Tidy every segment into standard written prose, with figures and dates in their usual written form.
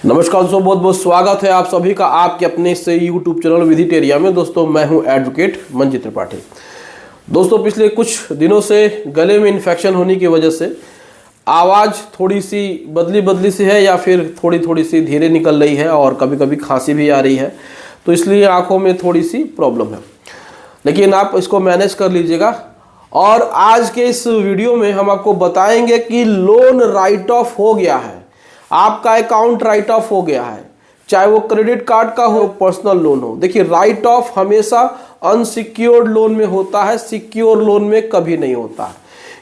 नमस्कार दोस्तों, बहुत बहुत स्वागत है आप सभी का आपके अपने से यूट्यूब चैनल विदित एरिया में। दोस्तों मैं हूं एडवोकेट मंजित त्रिपाठी। दोस्तों पिछले कुछ दिनों से गले में इन्फेक्शन होने की वजह से आवाज़ थोड़ी सी बदली सी है या फिर थोड़ी सी धीरे निकल रही है और कभी कभी खांसी भी आ रही है, तो इसलिए आँखों में थोड़ी सी प्रॉब्लम है, लेकिन आप इसको मैनेज कर लीजिएगा। और आज के इस वीडियो में हम आपको बताएंगे कि लोन राइट ऑफ हो गया है, आपका अकाउंट राइट ऑफ हो गया है, चाहे वो क्रेडिट कार्ड का हो, पर्सनल लोन हो। देखिए, राइट ऑफ हमेशा अनसिक्योर्ड लोन में होता है, सिक्योर लोन में कभी नहीं होता है,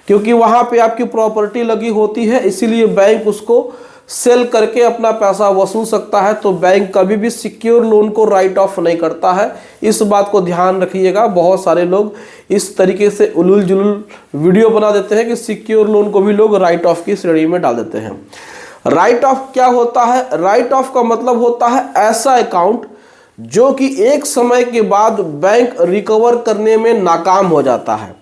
क्योंकि वहां पे आपकी प्रॉपर्टी लगी होती है, इसीलिए बैंक उसको सेल करके अपना पैसा वसूल सकता है। तो बैंक कभी भी सिक्योर लोन को राइट ऑफ नहीं करता है, इस बात को ध्यान रखिएगा। बहुत सारे लोग इस तरीके से उलूल जुलूल वीडियो बना देते हैं कि सिक्योर लोन को भी लोग राइट ऑफ की श्रेणी में डाल देते हैं। राइट ऑफ क्या होता है? राइट ऑफ का मतलब होता है ऐसा अकाउंट जो कि एक समय के बाद बैंक रिकवर करने में नाकाम हो जाता है।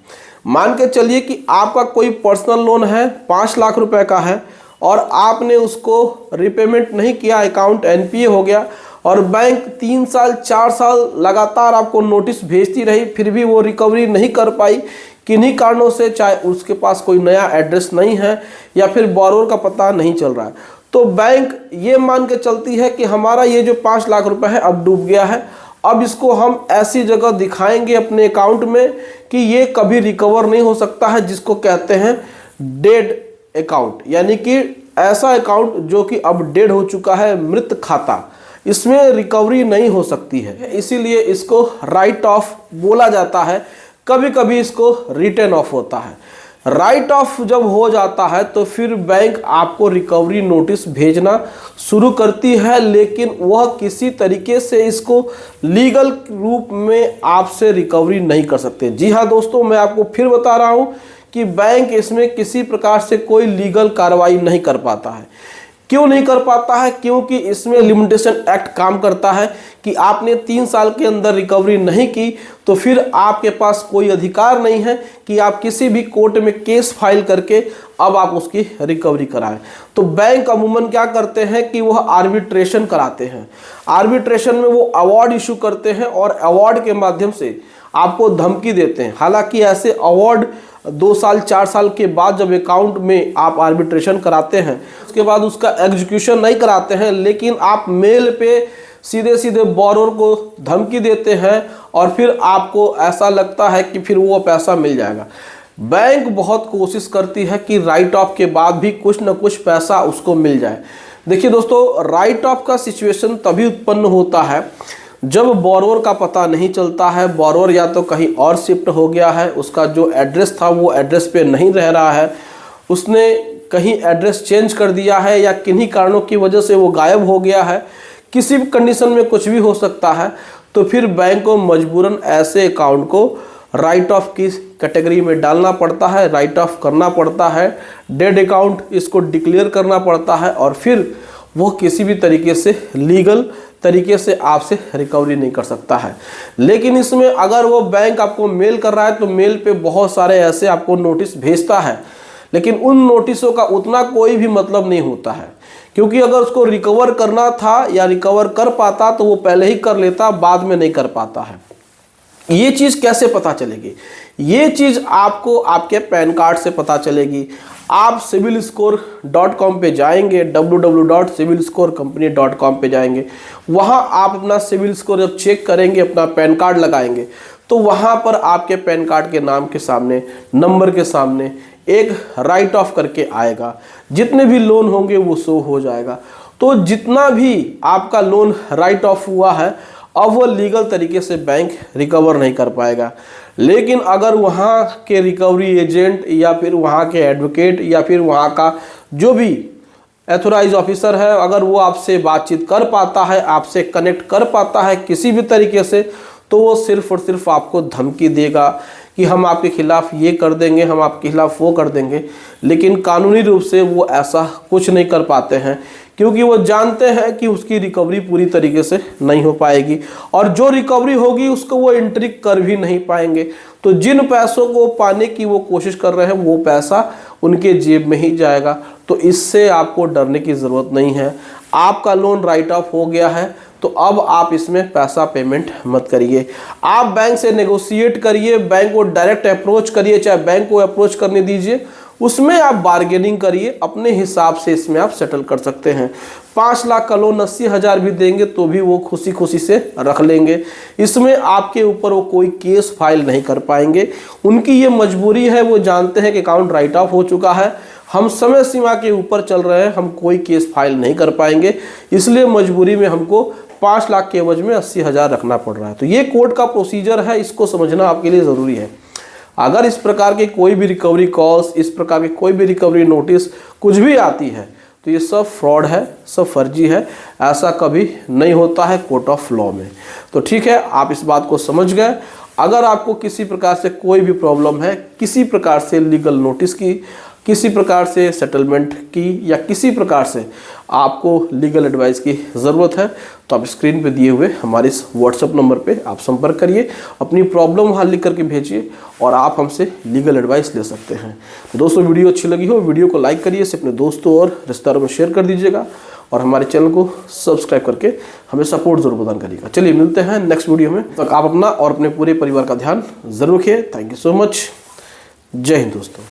मान के चलिए कि आपका कोई पर्सनल लोन है, 5 लाख रुपए का है, और आपने उसको रिपेमेंट नहीं किया, अकाउंट एनपीए हो गया, और बैंक 3 साल 4 साल लगातार आपको नोटिस भेजती रही, फिर भी वो रिकवरी नहीं कर पाई किन्हीं कारणों से, चाहे उसके पास कोई नया एड्रेस नहीं है या फिर बोरोवर का पता नहीं चल रहा है, तो बैंक ये मान के चलती है कि हमारा ये जो 5 लाख रुपए है अब डूब गया है, अब इसको हम ऐसी जगह दिखाएंगे अपने अकाउंट में कि ये कभी रिकवर नहीं हो सकता है, जिसको कहते हैं डेड अकाउंट, यानी कि ऐसा अकाउंट जो कि अब डेड हो चुका है, मृत खाता, इसमें रिकवरी नहीं हो सकती है, इसीलिए इसको राइट ऑफ बोला जाता है। कभी कभी इसको रिटर्न ऑफ होता है। राइट ऑफ जब हो जाता है तो फिर बैंक आपको रिकवरी नोटिस भेजना शुरू करती है, लेकिन वह किसी तरीके से इसको लीगल रूप में आपसे रिकवरी नहीं कर सकते। जी हाँ दोस्तों, मैं आपको फिर बता रहा हूं कि बैंक इसमें किसी प्रकार से कोई लीगल कार्रवाई नहीं कर पाता है। क्यों नहीं कर पाता है? क्योंकि इसमें लिमिटेशन एक्ट काम करता है कि आपने 3 साल के अंदर रिकवरी नहीं की तो फिर आपके पास कोई अधिकार नहीं है कि आप किसी भी कोर्ट में केस फाइल करके अब आप उसकी रिकवरी कराएं। तो बैंक अमूमन क्या करते हैं कि वह आर्बिट्रेशन कराते हैं। आर्बिट्रेशन में वो अवार्ड इशू करते हैं और अवार्ड के माध्यम से आपको धमकी देते हैं। हालांकि ऐसे अवार्ड 2 साल 4 साल के बाद जब अकाउंट में आप आर्बिट्रेशन कराते हैं, उसके बाद उसका एग्जीक्यूशन नहीं कराते हैं, लेकिन आप मेल पे सीधे बोरोवर को धमकी देते हैं और फिर आपको ऐसा लगता है कि फिर वो पैसा मिल जाएगा। बैंक बहुत कोशिश करती है कि राइट ऑफ के बाद भी कुछ न कुछ पैसा उसको मिल जाए। देखिए दोस्तों, राइट ऑफ का सिचुएशन तभी उत्पन्न होता है जब बोरोवर का पता नहीं चलता है, बोरोवर या तो कहीं और शिफ्ट हो गया है, उसका जो एड्रेस था वो एड्रेस पे नहीं रह रहा है, उसने कहीं एड्रेस चेंज कर दिया है या किन्हीं कारणों की वजह से वो गायब हो गया है, किसी भी कंडीशन में कुछ भी हो सकता है। तो फिर बैंक को मजबूरन ऐसे अकाउंट को राइट ऑफ की कैटेगरी में डालना पड़ता है, राइट ऑफ करना पड़ता है, डेड अकाउंट इसको डिक्लेयर करना पड़ता है, और फिर वो किसी भी तरीके से लीगल तरीके से आपसे रिकवरी नहीं कर सकता है। लेकिन इसमें अगर वो बैंक आपको मेल कर रहा है तो मेल पे बहुत सारे ऐसे आपको नोटिस भेजता है, लेकिन उन नोटिसों का उतना कोई भी मतलब नहीं होता है, क्योंकि अगर उसको रिकवर करना था या रिकवर कर पाता तो वो पहले ही कर लेता, बाद में नहीं कर पाता है। ये चीज़ कैसे पता चलेगी? ये चीज़ आपको आपके पैन कार्ड से पता चलेगी। आप civilscore.com पे जाएंगे, www.civilscorecompany.com पे जाएंगे, वहाँ आप अपना सिविल स्कोर जब चेक करेंगे, अपना पैन कार्ड लगाएंगे, तो वहाँ पर आपके पैन कार्ड के नाम के सामने, नंबर के सामने एक राइट ऑफ करके आएगा, जितने भी लोन होंगे वो शो हो जाएगा। तो जितना भी आपका लोन राइट ऑफ हुआ है अब वो लीगल तरीके से बैंक रिकवर नहीं कर पाएगा। लेकिन अगर वहाँ के रिकवरी एजेंट या फिर वहाँ के एडवोकेट या फिर वहाँ का जो भी एथोराइज ऑफिसर है, अगर वो आपसे बातचीत कर पाता है, आपसे कनेक्ट कर पाता है किसी भी तरीके से, तो वो सिर्फ और सिर्फ आपको धमकी देगा कि हम आपके खिलाफ ये कर देंगे, हम आपके खिलाफ वो कर देंगे। लेकिन कानूनी रूप से वो ऐसा कुछ नहीं कर पाते हैं, क्योंकि वो जानते हैं कि उसकी रिकवरी पूरी तरीके से नहीं हो पाएगी, और जो रिकवरी होगी उसको वो एंट्री कर भी नहीं पाएंगे। तो जिन पैसों को पाने की वो कोशिश कर रहे हैं वो पैसा उनके जेब में ही जाएगा। तो इससे आपको डरने की ज़रूरत नहीं है। आपका लोन राइट ऑफ हो गया है, तो अब आप इसमें पैसा पेमेंट मत करिए। आप बैंक से नेगोशिएट करिए, बैंक को डायरेक्ट अप्रोच करिए, चाहे बैंक को अप्रोच करने दीजिए, उसमें आप बार्गेनिंग करिए, अपने हिसाब से इसमें आप सेटल कर सकते हैं। 5 लाख का लोन 80,000 भी देंगे तो भी वो खुशी खुशी से रख लेंगे। इसमें आपके ऊपर वो कोई केस फाइल नहीं कर पाएंगे। उनकी ये मजबूरी है, वो जानते हैं कि अकाउंट राइट ऑफ हो चुका है, हम समय सीमा के ऊपर चल रहे हैं, हम कोई केस फाइल नहीं कर पाएंगे, इसलिए मजबूरी में हमको 5 लाख के एवज में 80,000 रखना पड़ रहा है। तो ये कोर्ट का प्रोसीजर है, इसको समझना आपके लिए ज़रूरी है। अगर इस प्रकार के कोई भी रिकवरी कॉल्स, इस प्रकार के कोई भी रिकवरी नोटिस कुछ भी आती है, तो ये सब फ्रॉड है, सब फर्जी है, ऐसा कभी नहीं होता है कोर्ट ऑफ लॉ में। तो ठीक है, आप इस बात को समझ गए। अगर आपको किसी प्रकार से कोई भी प्रॉब्लम है, किसी प्रकार से लीगल नोटिस की, किसी प्रकार से सेटलमेंट की, या किसी प्रकार से आपको लीगल एडवाइस की ज़रूरत है, तो आप स्क्रीन पे दिए हुए हमारे इस व्हाट्सएप नंबर पे आप संपर्क करिए, अपनी प्रॉब्लम वहाँ लिख करके भेजिए और आप हमसे लीगल एडवाइस ले सकते हैं। तो दोस्तों, वीडियो अच्छी लगी हो, वीडियो को लाइक करिए, इसे अपने दोस्तों और रिश्तेदारों में शेयर कर दीजिएगा और हमारे चैनल को सब्सक्राइब करके हमें सपोर्ट जरूर प्रदान करिएगा। चलिए मिलते हैं नेक्स्ट वीडियो में। तक आप अपना और अपने पूरे परिवार का ध्यान जरूर रखिए। Thank you so much. जय हिंद दोस्तों।